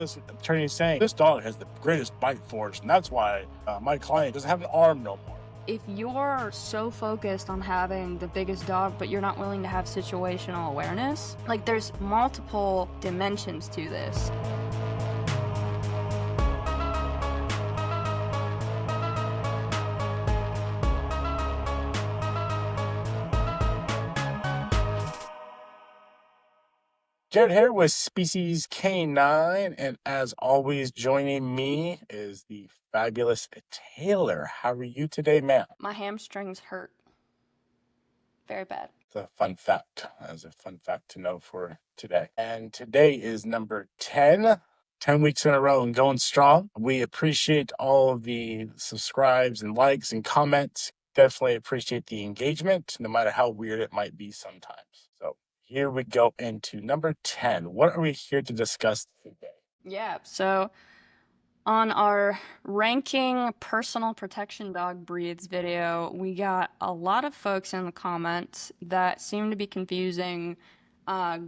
this attorney is saying this dog has the greatest bite force, and that's why my client doesn't have an arm no more. If you're so focused on having the biggest dog, but you're not willing to have situational awareness, like there's multiple dimensions to this. Jared here with Species K9, and as always, joining me is the fabulous Taylor. How are you today, ma'am? My hamstrings hurt very bad. It's a fun fact. That's a fun fact to know for today. And today is number 10. 10 weeks in a row and going strong. We appreciate all of the subscribes and likes and comments. Definitely appreciate the engagement, no matter how weird it might be sometimes. So here we go into number 10. What are we here to discuss today? Yeah, so on our ranking personal protection dog breeds video, we got a lot of folks in the comments that seem to be confusing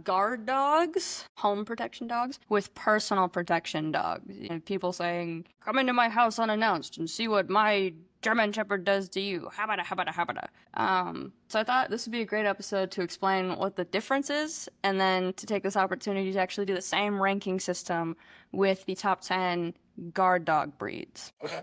guard dogs, home protection dogs, with personal protection dogs. And people saying, come into my house unannounced and see what my German Shepherd does to you. Habada, habada, habada. So I thought this would be a great episode to explain what the difference is, and then to take this opportunity to actually do the same ranking system with the top 10 guard dog breeds. Okay.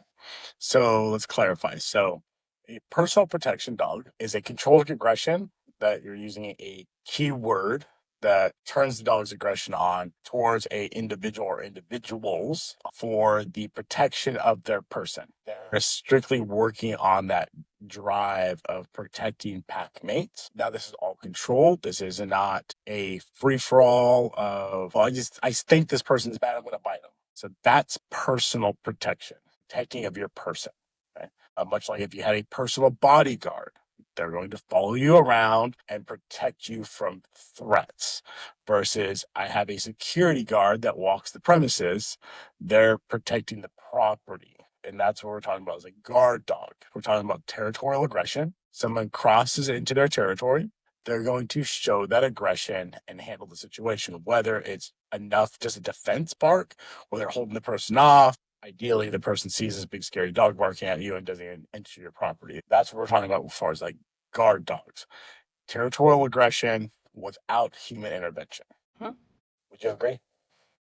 So let's clarify. So a personal protection dog is a controlled aggression that you're using a keyword that turns the dog's aggression on towards a individual or individuals for the protection of their person. They're strictly working on that drive of protecting pack mates. Now, this is all controlled. This is not a free-for-all of, well, I think this person's bad, I'm going to bite them. So that's personal protection, protecting of your person. Okay? Much like if you had a personal bodyguard, they're going to follow you around and protect you from threats. Versus I have a security guard that walks the premises, they're protecting the property. And that's what we're talking about is a guard dog. We're talking about territorial aggression. Someone crosses into their territory, they're going to show that aggression and handle the situation, whether it's enough just a defense bark or they're holding the person off. Ideally, the person sees this big scary dog barking at you and doesn't even enter your property. That's what we're talking about as far as like guard dogs. Territorial aggression without human intervention. Would you agree?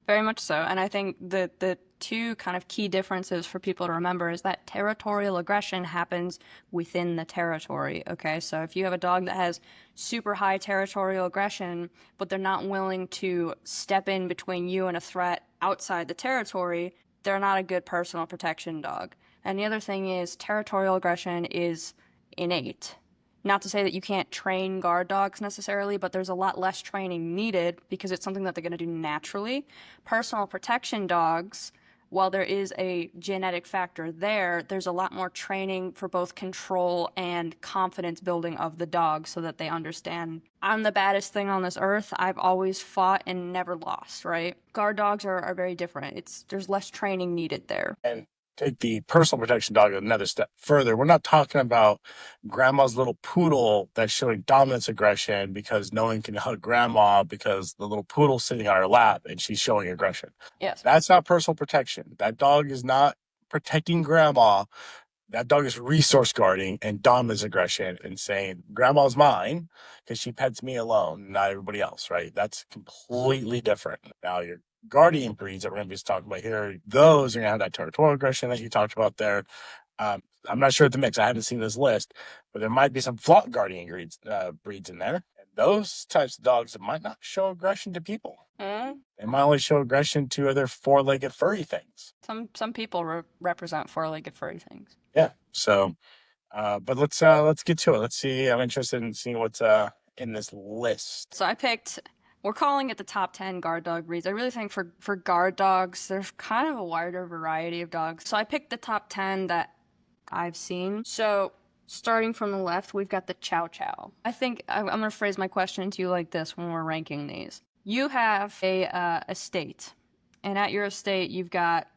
Very much so. And I think the two kind of key differences for people to remember is that territorial aggression happens within the territory. Okay, so if you have a dog that has super high territorial aggression, but they're not willing to step in between you and a threat outside the territory, they're not a good personal protection dog. And the other thing is territorial aggression is innate. Not to say that you can't train guard dogs necessarily, but there's a lot less training needed because it's something that they're going to do naturally. Personal protection dogs, while there is a genetic factor there, there's a lot more training for both control and confidence building of the dog so that they understand, I'm the baddest thing on this earth. I've always fought and never lost, right? Guard dogs are very different. There's less training needed there. And take the personal protection dog another step further. We're not talking about grandma's little poodle that's showing dominance aggression because no one can hug grandma because the little poodle's sitting on her lap and she's showing aggression. Yes. That's not personal protection. That dog is not protecting grandma. That dog is resource guarding and dominance aggression and saying, grandma's mine because she pets me alone, not everybody else, right? That's completely different. Now, your guardian breeds that we're going to be talking about here, those are going to have that territorial aggression that you talked about there. I'm not sure at the mix. I haven't seen this list, but there might be some flaunt guardian breeds in there. And those types of dogs that might not show aggression to people. They might only show aggression to other four-legged furry things. Some people represent four-legged furry things. Yeah. So, but let's get to it. Let's see. I'm interested in seeing what's in this list. So we're calling it the top 10 guard dog breeds. I really think for guard dogs, there's kind of a wider variety of dogs. So I picked the top 10 that I've seen. So starting from the left, we've got the Chow Chow. I think I'm going to phrase my question to you like this when we're ranking these. You have a estate, and at your estate, you've got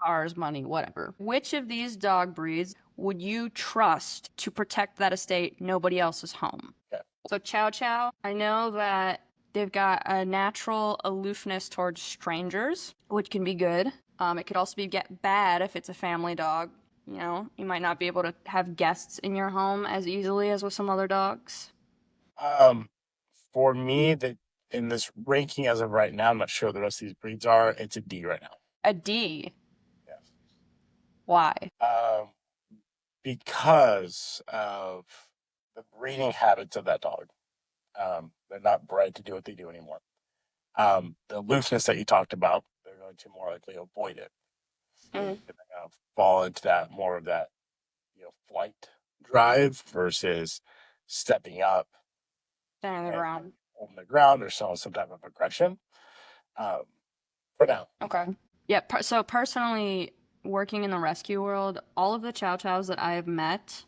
cars, money, whatever. Which of these dog breeds would you trust to protect that estate? Nobody else is home. Yeah. So Chow Chow, I know that They've got a natural aloofness towards strangers, which can be good. It could also get bad if it's a family dog. You know, you might not be able to have guests in your home as easily as with some other dogs. Um, for me, that in this ranking as of right now, I'm not sure what the rest of these breeds are. It's a D right now. A D. Yes. Why? Because of the breeding habits of that dog. They're not bred to do what they do anymore. The aloofness that you talked about, they're going to more likely avoid it. Mm. They're going to fall into that more of that, flight drive versus stepping up Stand on the and ground. on the ground or showing some type of aggression. Um, for now. Okay. Yeah, so personally, working in the rescue world, all of the Chow Chows that I have met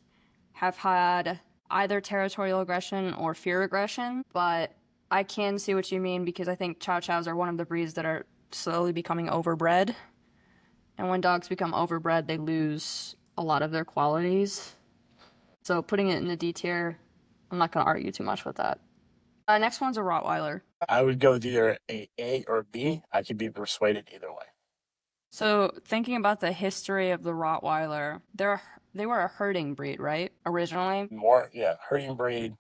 have had either territorial aggression or fear aggression, but I can see what you mean because I think Chow Chows are one of the breeds that are slowly becoming overbred. And when dogs become overbred, they lose a lot of their qualities. So putting it in the D tier, I'm not going to argue too much with that. Next one's a Rottweiler. I would go with either A or B. I could be persuaded either way. So thinking about the history of the Rottweiler, they were a herding breed, right? Originally? More, yeah, herding breed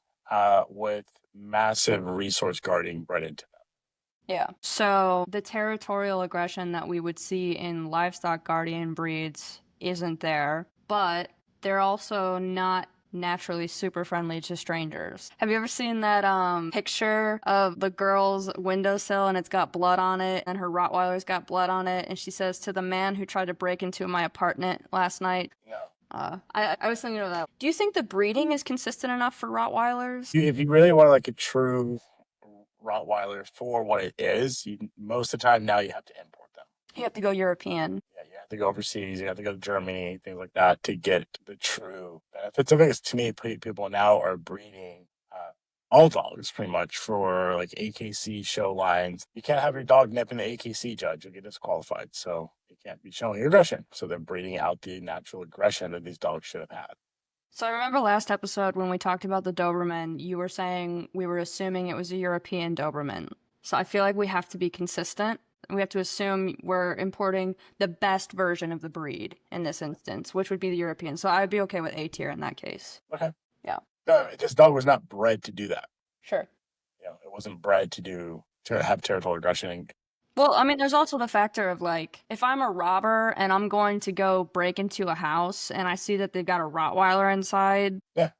with massive resource guarding bred into them. Yeah. So the territorial aggression that we would see in livestock guardian breeds isn't there, but they're also not naturally super friendly to strangers. Have you ever seen that picture of the girl's windowsill and it's got blood on it and her Rottweiler's got blood on it and she says to the man who tried to break into my apartment last night? No. I was thinking of that. Do you think the breeding is consistent enough for Rottweilers? If you really want like a true Rottweiler for what it is, most of the time now you have to import them. You have to go European. Yeah, you have to go overseas. You have to go to Germany, things like that, to get the true benefits of it. 'Cause to me, people now are breeding all dogs pretty much for like AKC show lines. You can't have your dog nipping the AKC judge; you'll get disqualified. So you can't be showing aggression. So they're breeding out the natural aggression that these dogs should have had. So I remember last episode when we talked about the Doberman, you were saying we were assuming it was a European Doberman. So I feel like we have to be consistent. We have to assume we're importing the best version of the breed in this instance, which would be the European. So I would be okay with A tier in that case. Okay. Yeah. No, this dog was not bred to do that. Sure. It wasn't bred to have territorial aggression. And Well, I mean, there's also the factor of like, if I'm a robber and I'm going to go break into a house and I see that they've got a Rottweiler inside. yeah,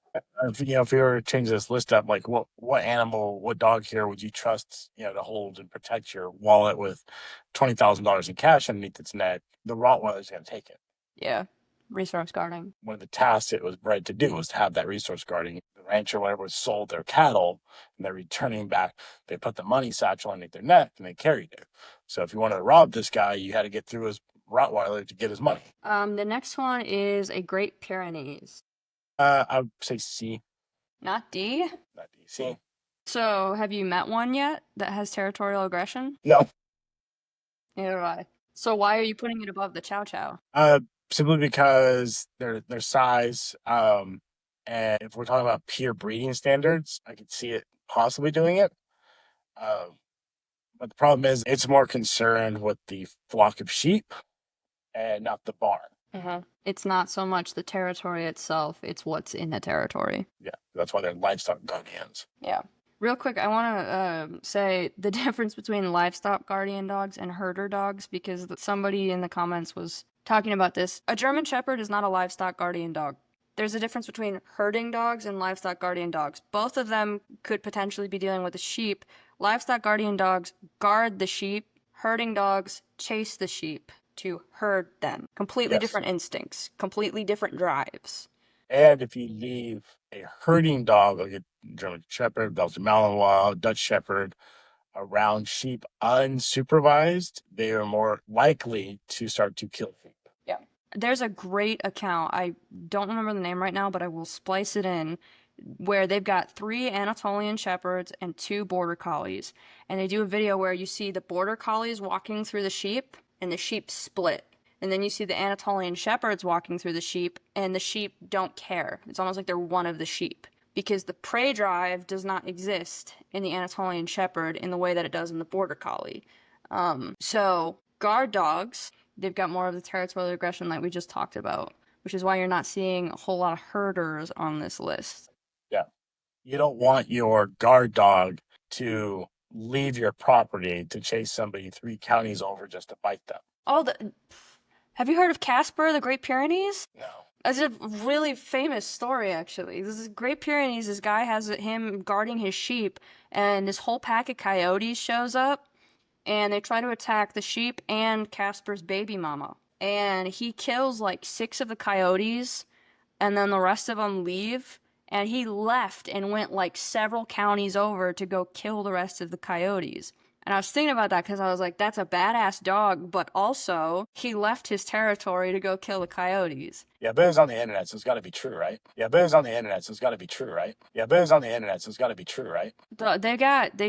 if you were to change this list up, like what animal, what dog here would you trust, to hold and protect your wallet with $20,000 in cash underneath its neck? The Rottweiler's going to take it. Yeah. Resource guarding. One of the tasks it was bred to do was to have that resource guarding. The rancher, whenever was sold their cattle and they're returning back, they put the money satchel underneath their neck and they carried it. So if you wanted to rob this guy, you had to get through his Rottweiler to get his money. The next one is a Great Pyrenees. I would say C. Not D? Not D. C. So, have you met one yet that has territorial aggression? No. Neither have I. So, why are you putting it above the Chow Chow? Simply because their size. And if we're talking about pure breeding standards, I could see it possibly doing it. But the problem is it's more concerned with the flock of sheep and not the barn. Mm-hmm. It's not so much the territory itself, it's what's in the territory. Yeah, that's why they're livestock guardians. Yeah. Real quick, I want to say the difference between livestock guardian dogs and herder dogs, because somebody in the comments was talking about this. A German Shepherd is not a livestock guardian dog. There's a difference between herding dogs and livestock guardian dogs. Both of them could potentially be dealing with the sheep. Livestock guardian dogs guard the sheep. Herding dogs chase the sheep to herd them. Completely different instincts, completely different drives. And if you leave a herding dog, like a German Shepherd, Belgian Malinois, Dutch Shepherd, around sheep unsupervised, they are more likely to start to kill sheep. Yeah. There's a great account. I don't remember the name right now, but I will splice it in, where they've got 3 Anatolian Shepherds and 2 Border Collies. And they do a video where you see the Border Collies walking through the sheep, and the sheep split. And then you see the Anatolian Shepherds walking through the sheep, and the sheep don't care. It's almost like they're one of the sheep, because the prey drive does not exist in the Anatolian Shepherd in the way that it does in the Border Collie. So guard dogs, they've got more of the territorial aggression like we just talked about, which is why you're not seeing a whole lot of herders on this list. Yeah. You don't want your guard dog to leave your property to chase somebody 3 counties over just to bite them. Have you heard of Casper, the Great Pyrenees? No. That's a really famous story, actually. This is Great Pyrenees. This guy has him guarding his sheep, and this whole pack of coyotes shows up, and they try to attack the sheep and Casper's baby mama. And he kills like 6 of the coyotes, and then the rest of them leave. And he left and went like several counties over to go kill the rest of the coyotes. And I was thinking about that because I was like, that's a badass dog, but also he left his territory to go kill the coyotes. Yeah, but it's on the internet, so it's got to be true, right? Yeah, but it's on the internet, so it's got to be true, right? Yeah, but it's on the internet, so it's got to be true, right? They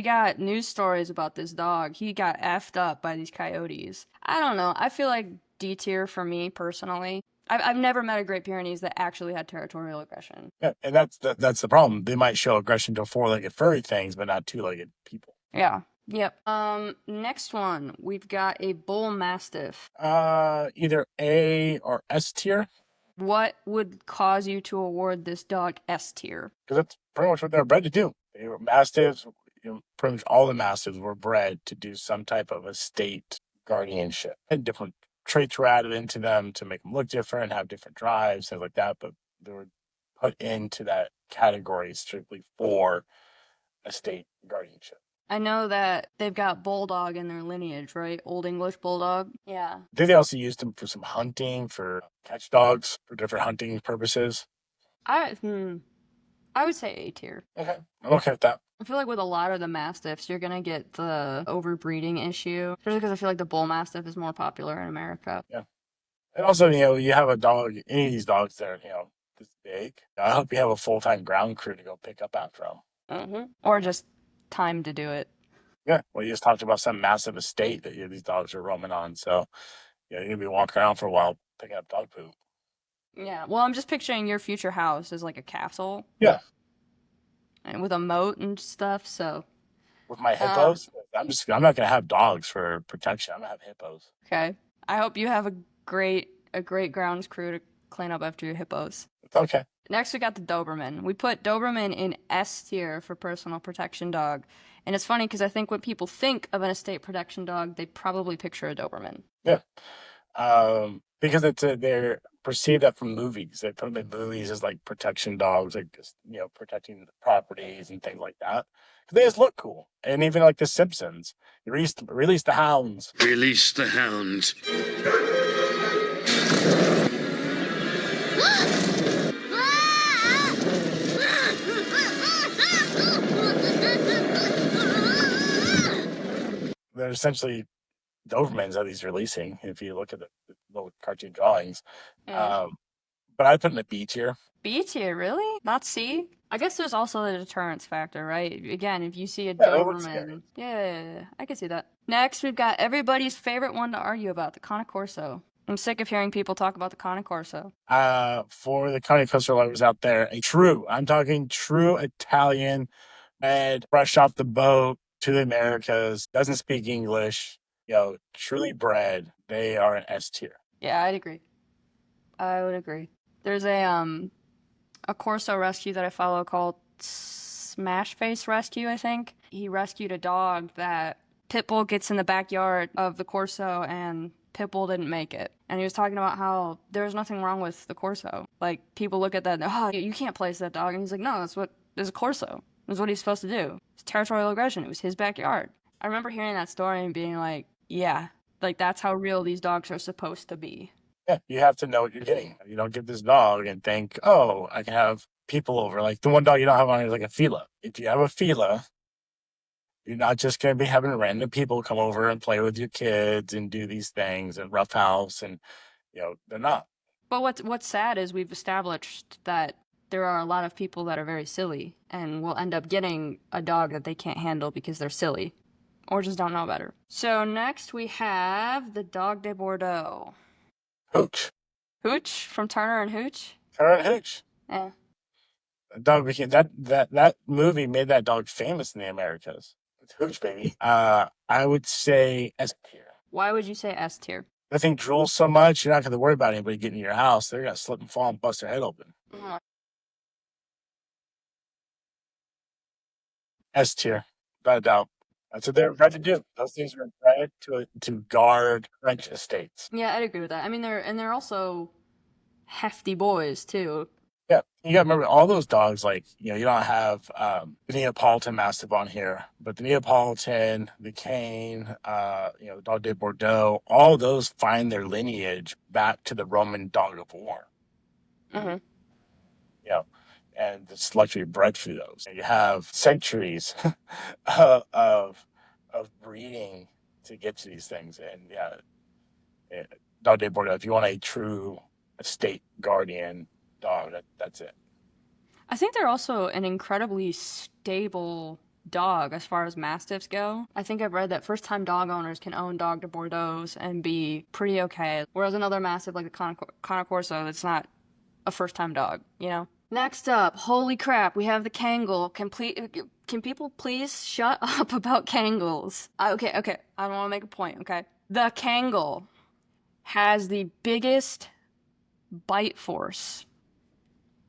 got news stories about this dog. He got effed up by these coyotes. I don't know. I feel like D tier for me personally. I've never met a Great Pyrenees that actually had territorial aggression. Yeah, and that's the problem. They might show aggression to 4-legged furry things, but not 2-legged people. Yeah. Yep. Next one, we've got a bull mastiff. Either A or S tier. What would cause you to award this dog S tier? Because that's pretty much what they're bred to do. They were mastiffs. Pretty much all the mastiffs were bred to do some type of estate guardianship, and different traits were added into them to make them look different, have different drives, things like that. But they were put into that category strictly for estate guardianship. I know that they've got bulldog in their lineage, right? Old English bulldog. Yeah. I think they also used them for some hunting, for catch dogs, for different hunting purposes. I would say A tier. Okay, I'm okay with that. I feel like with a lot of the mastiffs, you're gonna get the overbreeding issue, especially because I feel like the bull mastiff is more popular in America. Yeah, and also, you have a dog. Any of these dogs that are, this big. I hope you have a full-time ground crew to go pick up after them. Or just time to do it. Yeah, well, you just talked about some massive estate that these dogs are roaming on. So, you're gonna be walking around for a while picking up dog poop. Yeah, well, I'm just picturing your future house as like a castle. Yeah. And with a moat and stuff, so. With my hippos, I'm not gonna have dogs for protection. I'm gonna have hippos. Okay. I hope you have a great grounds crew to clean up after your hippos. It's okay. Next, we got the Doberman. We put Doberman in S tier for personal protection dog. And it's funny because I think when people think of an estate protection dog, they probably picture a Doberman. Yeah. Because they're perceived that from movies. They put them in movies as like protection dogs, like just, protecting the properties and things like that. Because they just look cool. And even like The Simpsons, release the hounds. Release the hounds. They're essentially Dobermans that he's releasing, if you look at the little cartoon drawings. But I put in a B tier. B tier, really? Not C? I guess there's also the deterrence factor, right? Again, if you see a Doberman. Yeah, I can see that. Next, we've got everybody's favorite one to argue about, the Cane Corso. I'm sick of hearing people talk about the Cane Corso. For the Cane Corso lovers out there, I'm talking true Italian, bred, fresh off the boat to the Americas, doesn't speak English, truly bred. They are an S tier. Yeah, I'd agree. I would agree. There's a Corso rescue that I follow called Smash Face Rescue, I think. He rescued a dog that Pitbull gets in the backyard of the Corso and Pitbull didn't make it. And he was talking about how there's nothing wrong with the Corso. Like, people look at that and, you can't place that dog. And he's like, no, there's a Corso. That's what he's supposed to do. It's territorial aggression. It was his backyard. I remember hearing that story and being like, yeah, like that's how real these dogs are supposed to be. Yeah, you have to know what you're getting. You don't get this dog and think, I can have people over. Like the one dog you don't have on is like a Fila. If you have a Fila, you're not just going to be having random people come over and play with your kids and do these things and roughhouse, and they're not. But what's sad is we've established that there are a lot of people that are very silly and will end up getting a dog that they can't handle because they're silly or just don't know better. So next we have the Dog de Bordeaux. Hooch. Hooch from Turner and Hooch? Turner and Hooch. Yeah. Dog became that movie made that dog famous in the Americas. It's Hooch Baby. I would say S tier. Why would you say S tier? That thing drools so much, you're not going to worry about anybody getting in your house. They're going to slip and fall and bust their head open. S tier, without a doubt. That's what they're bred to do. Those things are bred to guard French estates. Yeah, I'd agree with that. I mean, they're also hefty boys too. Yeah, you got to remember all those dogs. Like you don't have the Neapolitan Mastiff on here, but the Neapolitan, the Cane, the Dog de Bordeaux, all those find their lineage back to the Roman dog of war. Mm-hmm. And it's luxury bred through those. You have centuries of breeding to get to these things, and Dog de Bordeaux. If you want a true estate guardian dog, that's it. I think they're also an incredibly stable dog as far as mastiffs go. I think I've read that first-time dog owners can own Dog de Bordeaux and be pretty okay, whereas another mastiff like the Corso, it's not a first-time dog, Next up, holy crap, we have the Kangal. Can people please shut up about Kangals? Okay, I want to make a point, okay? The Kangal has the biggest bite force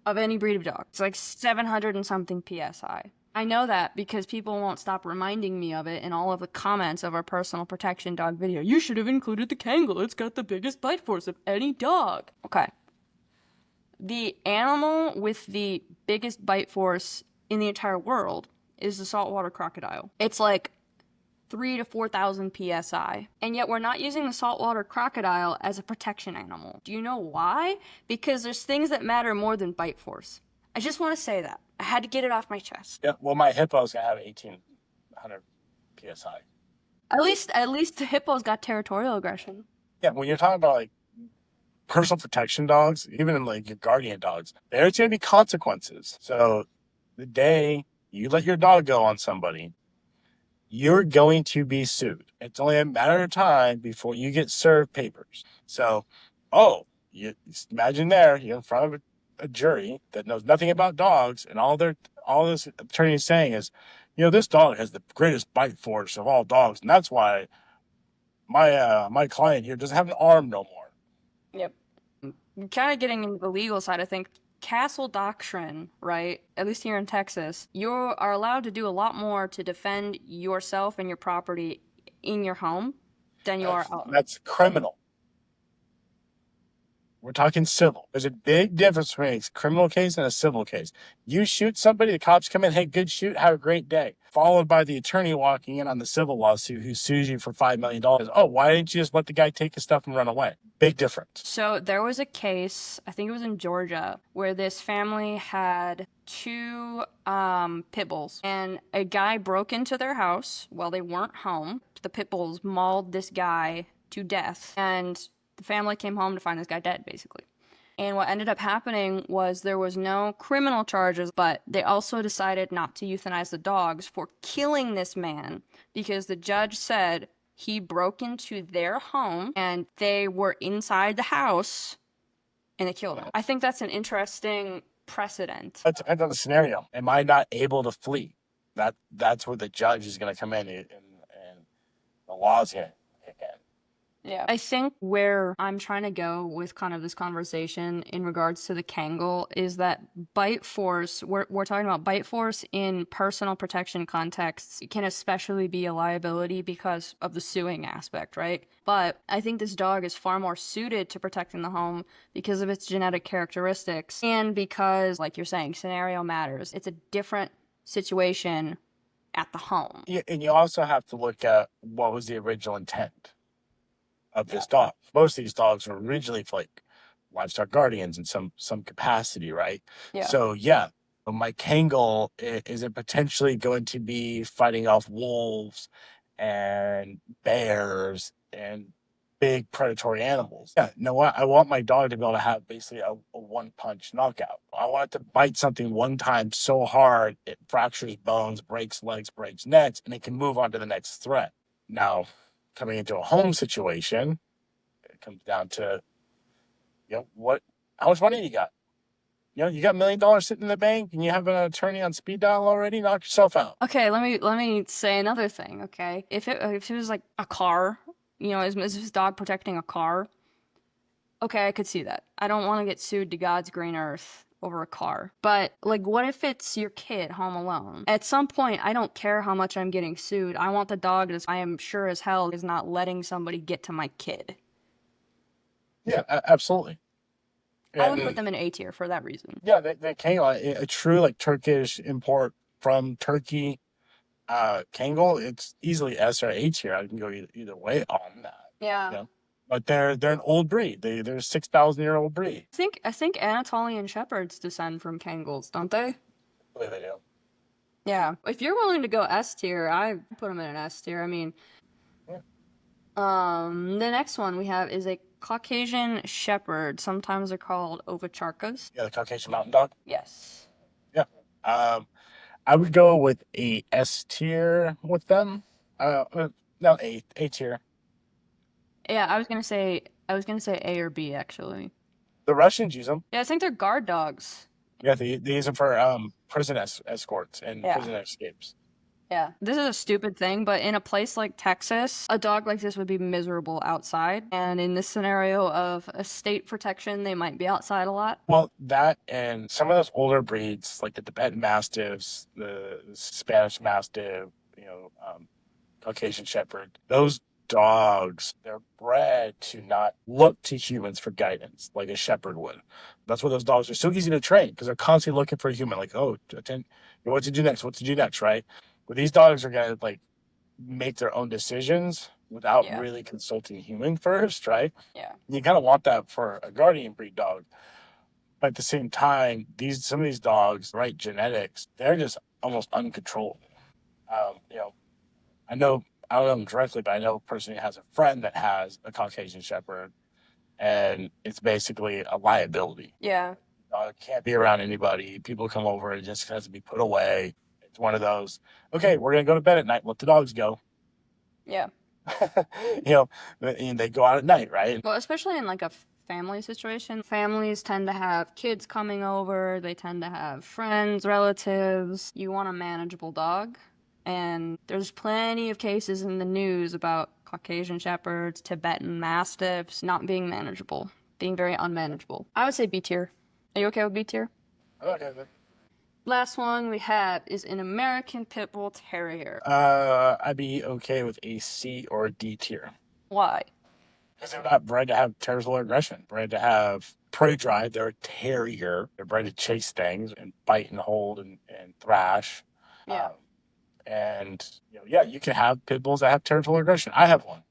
of any breed of dog. It's like 700 and something PSI. I know that because people won't stop reminding me of it in all of the comments of our personal protection dog video. You should have included the Kangal. It's got the biggest bite force of any dog. Okay. The animal with the biggest bite force in the entire world is the saltwater crocodile. It's like 3,000 to 4,000 PSI. And yet we're not using the saltwater crocodile as a protection animal. Do you know why? Because there's things that matter more than bite force. I just want to say that. I had to get it off my chest. Yeah, well, my hippo's going to have 1,800 PSI. At least the hippo's got territorial aggression. Yeah, when you're talking about like personal protection dogs, even like your guardian dogs, there's going to be consequences. So the day you let your dog go on somebody, you're going to be sued. It's only a matter of time before you get served papers. So, you imagine you're in front of a jury that knows nothing about dogs, and all this attorney is saying is, this dog has the greatest bite force of all dogs, and that's why my client here doesn't have an arm no more. Yep. Kind of getting into the legal side, I think castle doctrine, right? At least here in Texas, you are allowed to do a lot more to defend yourself and your property in your home than you are out. That's criminal. We're talking civil. There's a big difference between a criminal case and a civil case. You shoot somebody, the cops come in, hey, good shoot, have a great day. Followed by the attorney walking in on the civil lawsuit who sues you for $5 million. Oh, why didn't you just let the guy take his stuff and run away? Big difference. So there was a case, I think it was in Georgia, where this family had 2 pit bulls. And a guy broke into their house while they weren't home. The pit bulls mauled this guy to death. And the family came home to find this guy dead, basically. And what ended up happening was there was no criminal charges, but they also decided not to euthanize the dogs for killing this man because the judge said he broke into their home and they were inside the house and they killed him. I think that's an interesting precedent. It depends on the scenario. Am I not able to flee? That's where the judge is going to come in and the law's going to kick in. Yeah. I think where I'm trying to go with kind of this conversation in regards to the Kangal is that bite force, we're talking about bite force in personal protection contexts. It can especially be a liability because of the suing aspect, right? But I think this dog is far more suited to protecting the home because of its genetic characteristics and because, like you're saying, scenario matters. It's a different situation at the home. Yeah, and you also have to look at what was the original intent of this dog. Most of these dogs were originally for like livestock guardians in some capacity, right? Yeah. So my Kangal is it potentially going to be fighting off wolves and bears and big predatory animals. Yeah, you know what? I want my dog to be able to have basically a one-punch knockout. I want it to bite something one time so hard it fractures bones, breaks legs, breaks necks, and it can move on to the next threat. Now, coming into a home situation, it comes down to, how much money you got? You know, you got $1 million sitting in the bank and you have an attorney on speed dial already, knock yourself out. Okay, let me say another thing, okay? If it was like a car, you know, is his dog protecting a car? Okay, I could see that. I don't want to get sued to God's green earth over a car. But, like, what if it's your kid home alone? At some point, I don't care how much I'm getting sued. I want the dog that I am sure as hell is not letting somebody get to my kid. Yeah, absolutely. I would put And them in A tier for that reason. yeah, they Kangal, a true like Turkish import from Turkey. Kangal, it's easily S or A tier. I can go either way on that. Yeah. You know? But they're an old breed. They're a 6,000-year-old breed. I think Anatolian Shepherds descend from Kangals, don't they? I believe they do. Yeah. If you're willing to go S tier, I put them in an S tier. I mean, Yeah. the next one we have is a Caucasian Shepherd. Sometimes they're called Ovcharkas. Yeah, the Caucasian Mountain Dog. Yes. Yeah. I would go with a S tier with them. No, A tier. Yeah, I was gonna say A or B actually. The Russians use them. Yeah, I think they're guard dogs. Yeah, they use them for prison escorts and Yeah. prison escapes. Yeah. This is a stupid thing, but in a place like Texas, a dog like this would be miserable outside. And in this scenario of a state protection, they might be outside a lot. Well, that and some of those older breeds, like the Tibetan Mastiffs, the Spanish Mastiff, you know, Caucasian Shepherd, those dogs, they're bred to not look to humans for guidance like a shepherd would. That's why those dogs are so easy to train because they're constantly looking for a human, like, oh, what to do next, what to do next, right? But these dogs are gonna like make their own decisions without Yeah. really consulting a human first, right? Yeah. You kind of want that for a guardian breed dog. But at the same time, some of these dogs, right genetics, they're just almost uncontrollable. You know, I don't know them directly, but I know a person who has a friend that has a Caucasian Shepherd, and it's basically a liability. Yeah. Can't be around anybody. People come over, it just has to be put away. It's one of those, okay, we're going to go to bed at night, let the dogs go. Yeah. You know, and they go out at night, right? Well, especially in like a family situation, families tend to have kids coming over, they tend to have friends, relatives. You want a manageable dog. And there's plenty of cases in the news about Caucasian Shepherds, Tibetan Mastiffs not being manageable, being very unmanageable. I would say B tier. Are you okay with B tier? Okay. Last one we have is an American Pit Bull Terrier. I'd be okay with a C or a D tier. Why? Because they're not bred to have territorial aggression, bred to have prey drive. They're a terrier. They're bred to chase things and bite and hold and thrash. Yeah. And yeah, you can have pit bulls that have territorial aggression. I have one.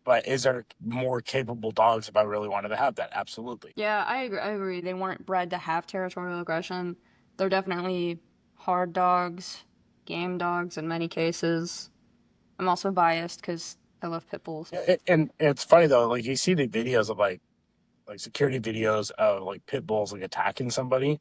But is there more capable dogs if I really wanted to have that? Absolutely. Yeah, I agree. They weren't bred to have territorial aggression. They're definitely hard dogs, game dogs in many cases. I'm also biased because I love pit bulls. Yeah, and it's funny though, like you see the videos of like security videos of like pit bulls like attacking somebody,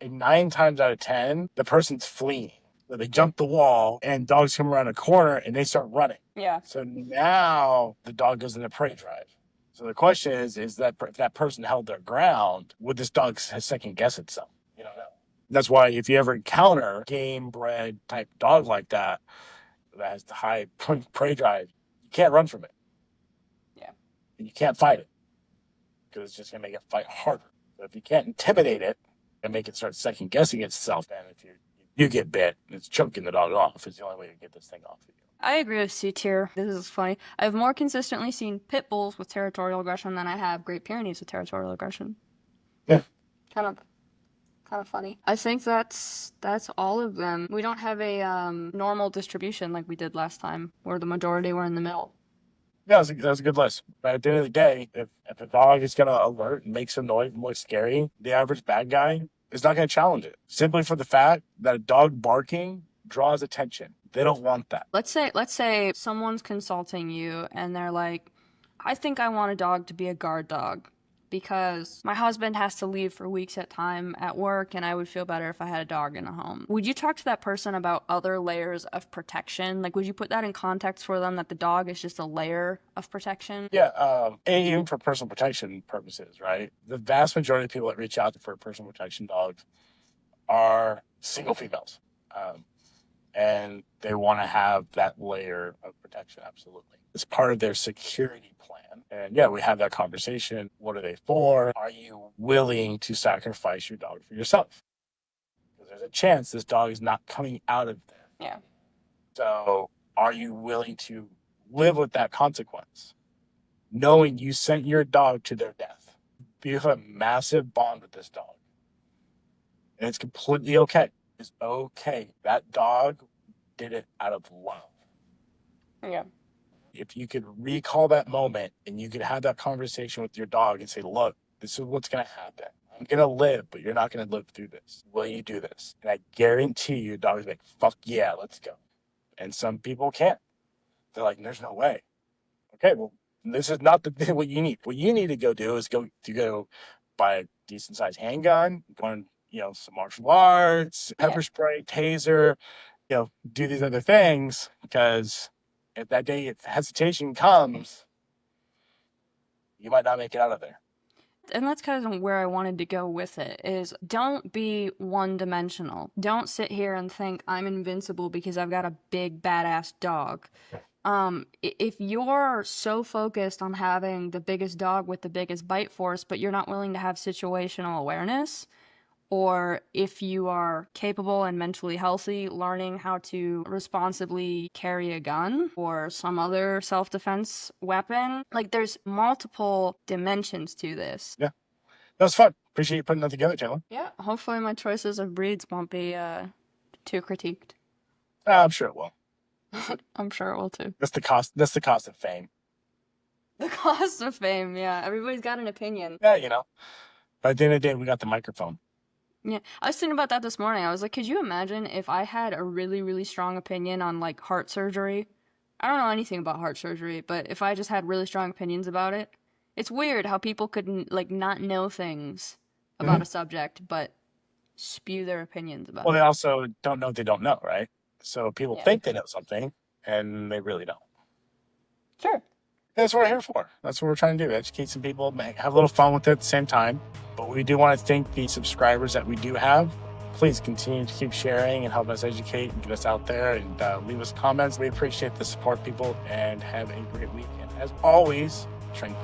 and 9 times out of 10, the person's fleeing. So they jump the wall, and dogs come around a corner and they start running. Yeah. So now the dog goes into prey drive. So the question is that if that person held their ground, would this dog second guess itself? You don't know. That's why if you ever encounter game bred type dog like that has the high prey drive, you can't run from it. Yeah. And you can't fight it because it's just going to make it fight harder. So if you can't intimidate it and make it start second guessing itself, then if you get bit, it's choking the dog off. It's the only way to get this thing off of you. I agree with C tier. This is funny. I've more consistently seen pit bulls with territorial aggression than I have Great Pyrenees with territorial aggression. Yeah. Kind of funny. I think that's all of them. We don't have a normal distribution like we did last time, where the majority were in the middle. Yeah, that was a good list. But at the end of the day, if a dog is going to alert and make some noise and look scary, the average bad guy is not going to challenge it. Simply for the fact that a dog barking draws attention. They don't want that. Let's say someone's consulting you and they're like, I think I want a dog to be a guard dog. because my husband has to leave for weeks at a time at work, and I would feel better if I had a dog in the home. Would you talk to that person about other layers of protection? Like, would you put that in context for them, that the dog is just a layer of protection? Yeah, even for personal protection purposes, right? The vast majority of people that reach out for personal protection dogs are single females. And they want to have that layer of protection, absolutely. It's part of their security plan. And yeah, we have that conversation. What are they for? Are you willing to sacrifice your dog for yourself? Because there's a chance this dog is not coming out of there. Yeah. So are you willing to live with that consequence, knowing you sent your dog to their death? You have a massive bond with this dog. And it's completely okay. It's okay. That dog did it out of love. Yeah. If you could recall that moment and you could have that conversation with your dog and say, look, this is what's going to happen. I'm going to live, but you're not going to live through this. Will you do this? And I guarantee you, your dog's like, fuck yeah, let's go. And some people can't. They're like, there's no way. Okay, well, this is not what you need. What you need to go do is go buy a decent sized handgun, some martial arts, pepper spray, taser, do these other things, because if that day if hesitation comes, you might not make it out of there. And that's kind of where I wanted to go with it, is don't be one-dimensional. Don't sit here and think I'm invincible because I've got a big badass dog. If you're so focused on having the biggest dog with the biggest bite force, but you're not willing to have situational awareness, or if you are capable and mentally healthy, learning how to responsibly carry a gun or some other self-defense weapon, like, there's multiple dimensions to this. Yeah, that was fun. Appreciate you putting that together, Taylor. Yeah, hopefully my choices of breeds won't be too critiqued. I'm sure it will. I'm sure it will too. That's the cost of fame. The cost of fame, yeah. Everybody's got an opinion. Yeah, but at the end of the day, we got the microphone. Yeah, I was thinking about that this morning. I was like, could you imagine if I had a really, really strong opinion on, like, heart surgery? I don't know anything about heart surgery, but if I just had really strong opinions about it, it's weird how people could, like, not know things about a subject, but spew their opinions about it. Well, they also don't know what they don't know, right? So people think they know something, and they really don't. Sure. That's what we're here for. That's what we're trying to do. Educate some people, have a little fun with it at the same time. But we do want to thank the subscribers that we do have. Please continue to keep sharing and help us educate and get us out there, and leave us comments. We appreciate the support, people, and have a great weekend. As always, train.